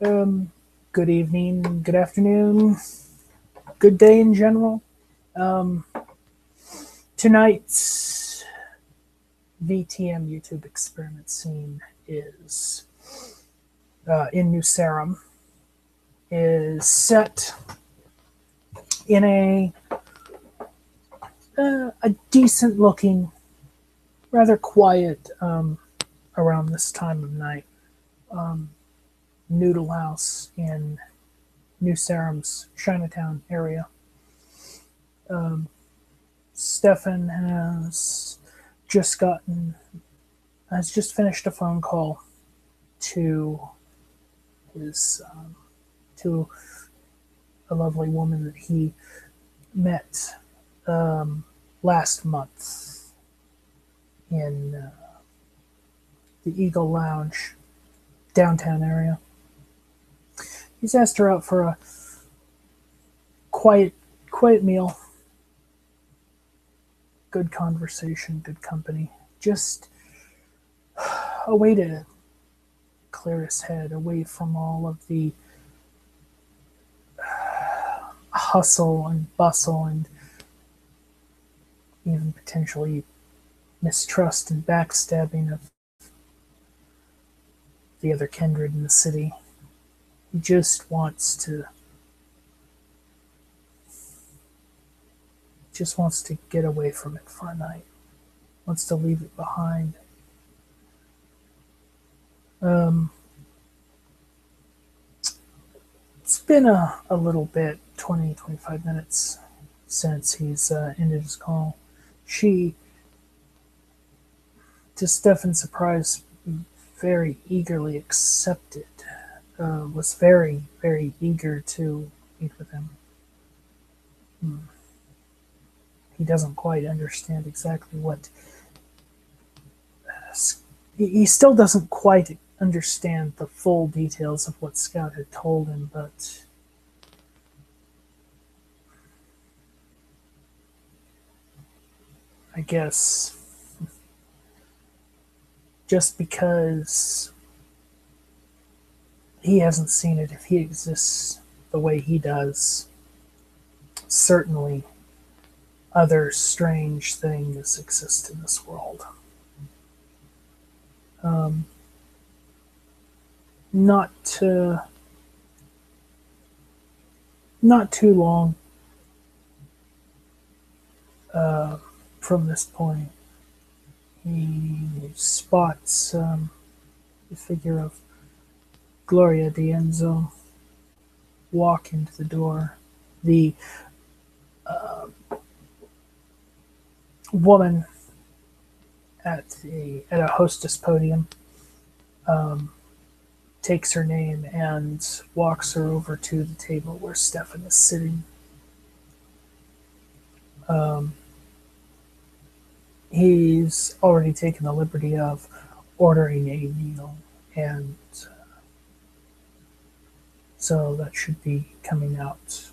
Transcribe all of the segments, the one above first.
Good evening, good afternoon, good day in general. Tonight's VTM YouTube experiment scene is in New Sarum, is set in a decent looking, rather quiet around this time of night noodle house in New Sarum's Chinatown area. Stefan has just finished a phone call to his to a lovely woman that he met last month in the Eagle Lounge downtown area. He's asked her out for a quiet meal. Good conversation, good company. Just a way to clear his head, away from all of the hustle and bustle and even potentially mistrust and backstabbing of the other kindred in the city. He just wants to get away from it for a night. Wants to leave it behind. It's been a little bit, 20-25 minutes since he's ended his call. She, to Stefan's surprise, very eagerly accepted, was very, very eager to meet with him. He doesn't quite understand exactly what... he still doesn't quite understand the full details of what Scout had told him, but I guess just because he hasn't seen it, if he exists the way he does, certainly other strange things exist in this world. Not too long from this point, he spots the figure of Gloria D'Enzo walk into the door. The woman at a hostess podium takes her name and walks her over to the table where Stefan is sitting. He's already taken the liberty of ordering a meal, and so that should be coming out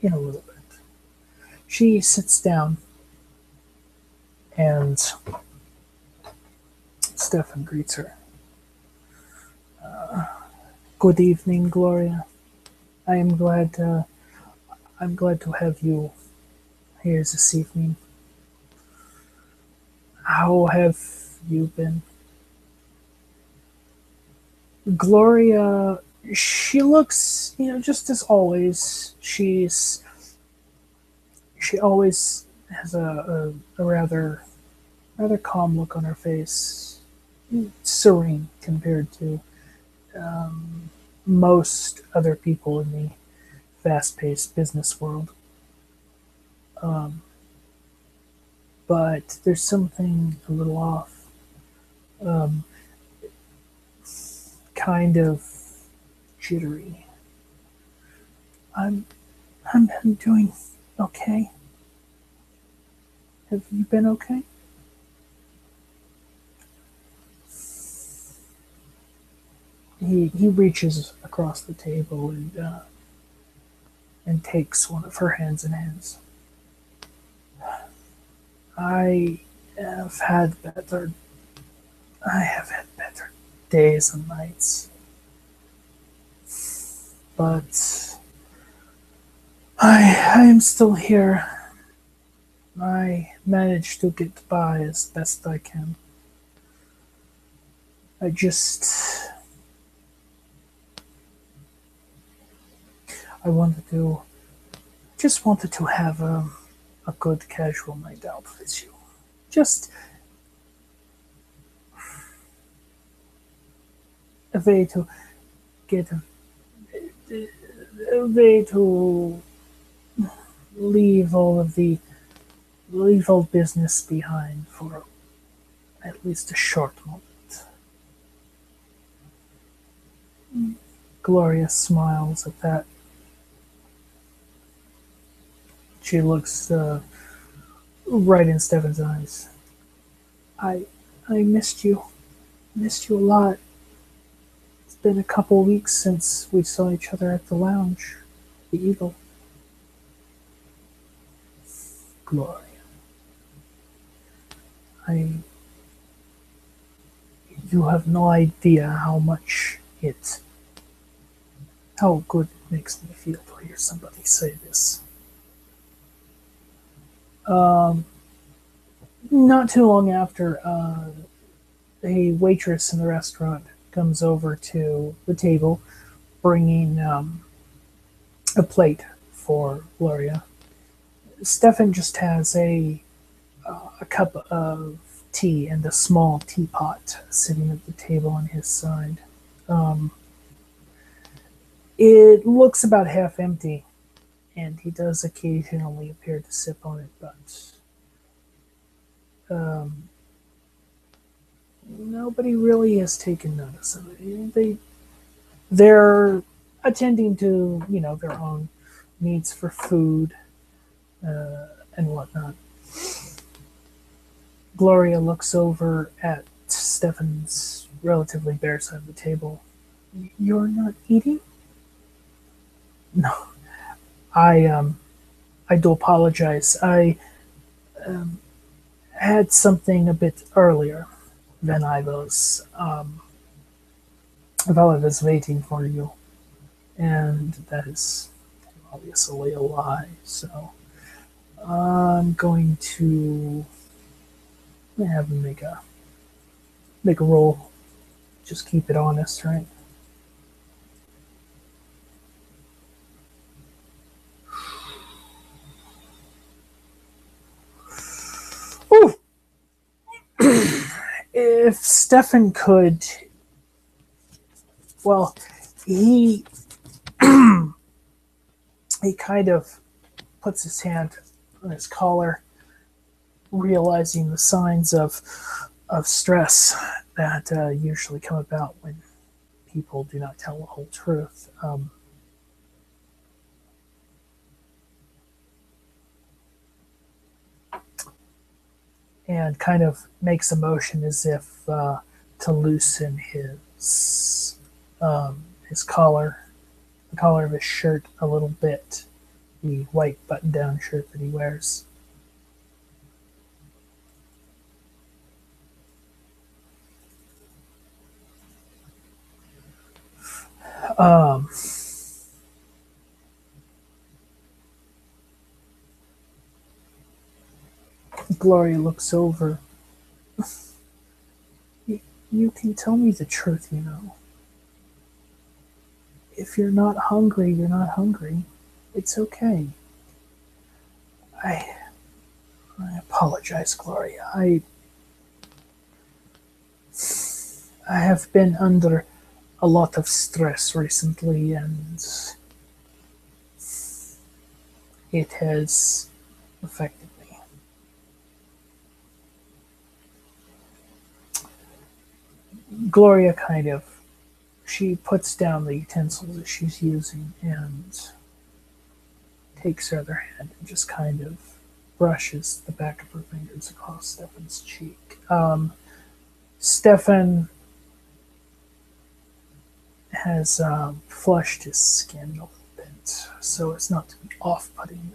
in a little bit. She sits down, and Stefan greets her. Good evening, Gloria. I'm glad to have you here this evening. How have you been? Gloria, she looks, just as always. She always has a rather calm look on her face, serene compared to most other people in the fast-paced business world. But there's something a little off. Kind of jittery. I'm doing okay. Have you been okay? He reaches across the table and takes one of her hands in his. I have had better days and nights. but I am still here. I managed to get by as best I can. I wanted to have a good casual night out with you. Just a way to get a way to leave all business behind for at least a short moment. Gloria smiles at that. She looks right in Stefan's eyes. I missed you. Missed you a lot. It's been a couple weeks since we saw each other at the lounge. The Eagle. Gloria. You have no idea how good it makes me feel to hear somebody say this. Not too long after, a waitress in the restaurant comes over to the table, bringing a plate for Gloria. Stefan just has a cup of tea and a small teapot sitting at the table on his side. It looks about half empty, and he does occasionally appear to sip on it, but nobody really has taken notice of it. They're attending to, their own needs for food and whatnot. Gloria looks over at Stefan's relatively bare side of the table. You're not eating? No. I do apologize. I had something a bit earlier than I was while I was waiting for you, and that is obviously a lie. So I'm going to have him make a roll. Just keep it honest, right? Ooh. If Stefan could, well, he kind of puts his hand on his collar, realizing the signs of stress that usually come about when people do not tell the whole truth. And kind of makes a motion as if to loosen his collar, the collar of his shirt a little bit, the white button-down shirt that he wears. Gloria looks over. You can tell me the truth, If you're not hungry, you're not hungry. It's okay. I apologize, Gloria. I have been under a lot of stress recently, and it has affected me. Gloria she puts down the utensils that she's using and takes her other hand and just kind of brushes the back of her fingers across Stefan's cheek. Stefan has flushed his skin a little bit so as not to be off-putting,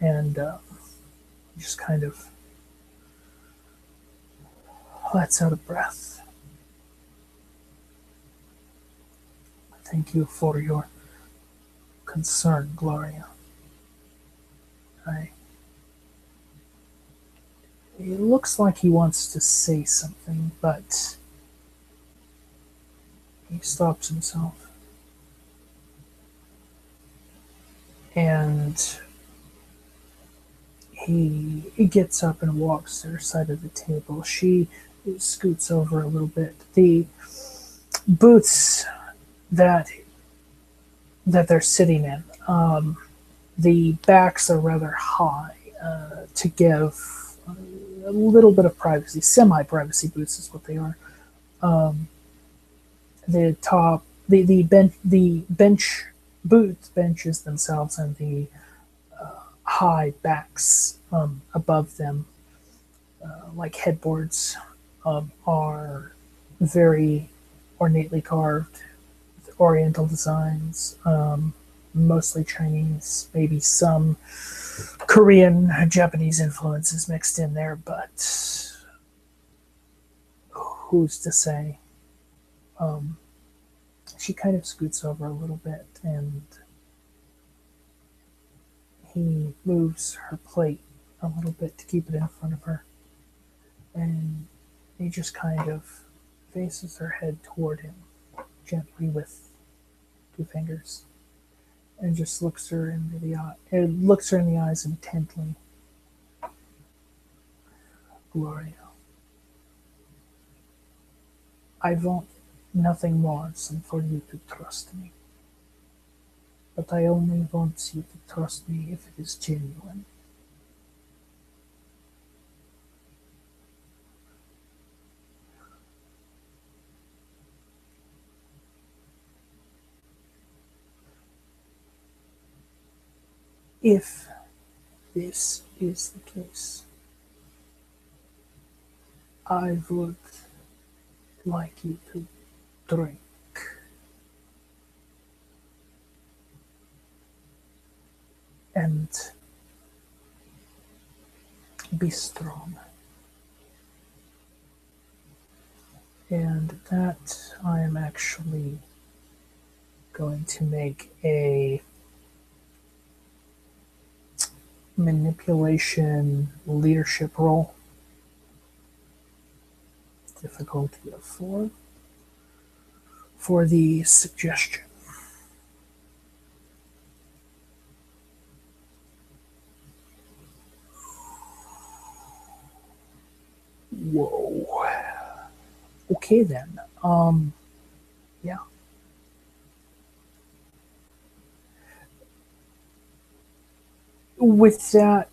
and just kind of lets out a breath. Thank you for your concern, Gloria. I It looks like he wants to say something, but he stops himself. And he gets up and walks to her side of the table. She scoots over a little bit. The booths that they're sitting in, the backs are rather high to give a little bit of privacy. Semi-privacy booths is what they are. The top, the benches themselves, and the high backs above them, like headboards, are very ornately carved, with Oriental designs, mostly Chinese, maybe some Korean, Japanese influences mixed in there, but who's to say? She kind of scoots over a little bit, and he moves her plate a little bit to keep it in front of her. And he just kind of faces her head toward him gently with two fingers, and just looks her into the eye. It looks her in the eyes intently. Gloria, I want nothing more than for you to trust me. But I only want you to trust me if it is genuine. If this is the case, I would like you to drink and be strong. And that I am actually going to make a manipulation leadership role. Difficulty of 4 for the suggestion. Whoa. Okay then. Yeah. With that,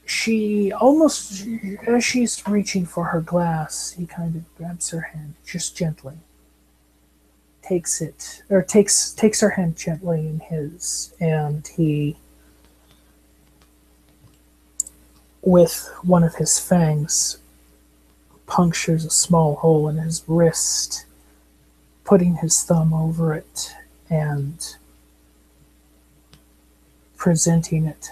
she almost, as she's reaching for her glass, he kind of grabs her hand just gently, takes her hand gently in his, and he, with one of his fangs, punctures a small hole in his wrist, putting his thumb over it and presenting it.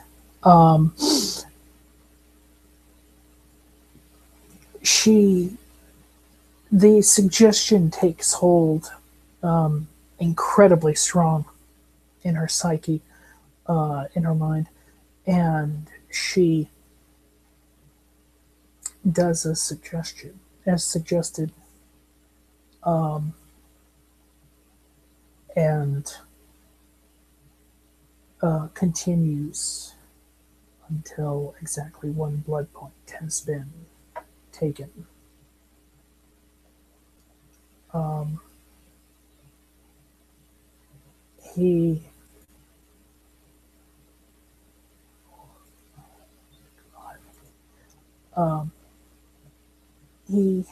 The suggestion takes hold incredibly strong in her psyche, in her mind, and she does a suggestion as suggested, and continues until exactly 1 blood point has been taken. He he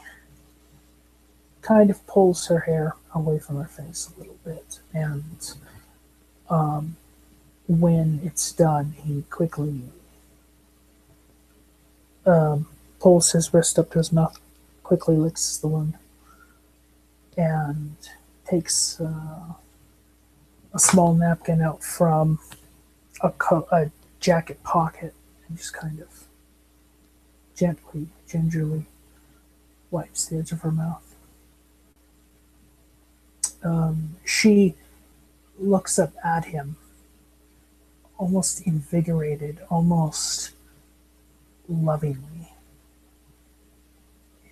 kind of pulls her hair away from her face a little bit, and when it's done, he quickly pulls his wrist up to his mouth, quickly licks the wound, and takes a small napkin out from a jacket pocket, and just kind of gently, gingerly wipes the edge of her mouth. She looks up at him, almost invigorated, almost lovingly.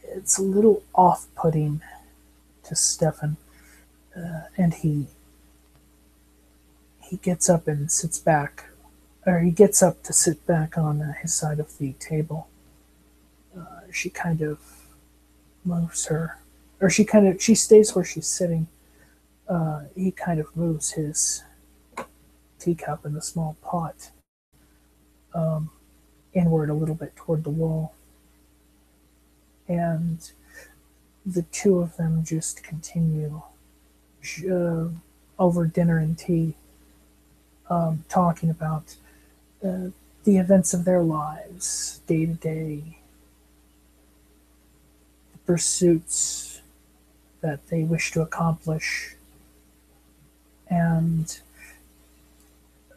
It's a little off-putting to Stefan, and he gets up and sits back, or he gets up to sit back on his side of the table. She kind of moves her, or she stays where she's sitting. He kind of moves his teacup in the small pot inward a little bit toward the wall, and the two of them just continue over dinner and tea, talking about the events of their lives, day to day, the pursuits that they wish to accomplish, and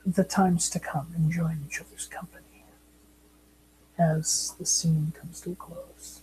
the times to come, enjoying each other's company as the scene comes to a close.